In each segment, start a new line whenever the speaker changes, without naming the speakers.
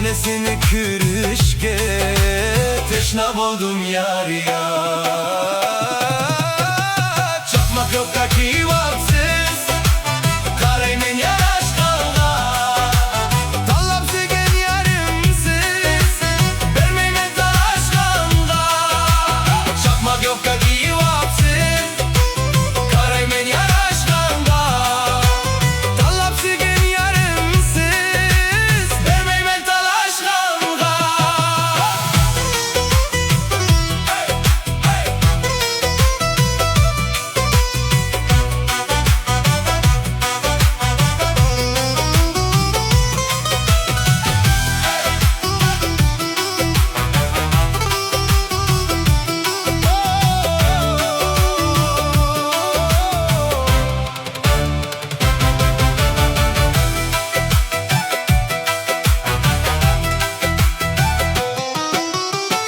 Öylesini kürüşke teşna oldum yar ya. Çakmak yok ki vapsiz Karaymen yaraş kavga Tallap sügen yarımsız Vermeymen talaş kavga Çakmak yok ki vapsiz Karaymen yaraş kavga Tallap sügen yarımsız Vermeymen talaş kavga.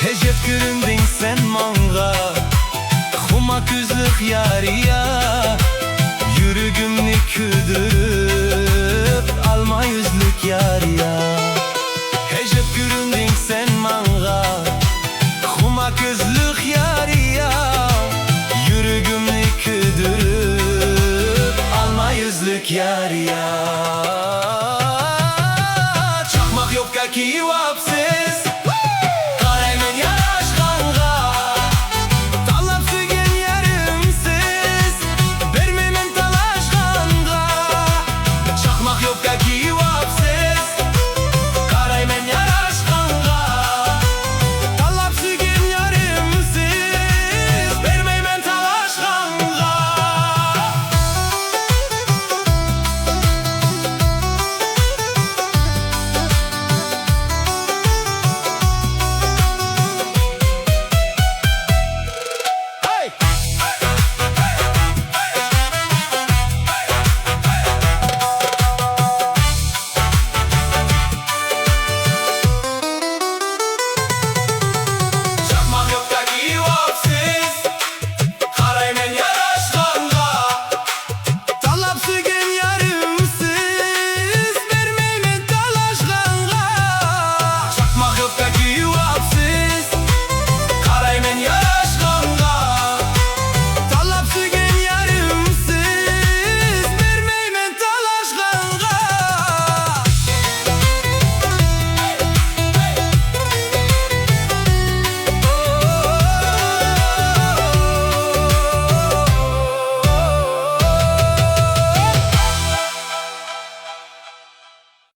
Hecep güründün sen manga Kuma küzlük yarıya Yürügümni küdürüp Alma yüzlük yarıya. Hecep güründün sen manga Kuma küzlük yarıya Yürügümni küdürüp Alma yüzlük yarıya. Çakmak yok ki vapsiz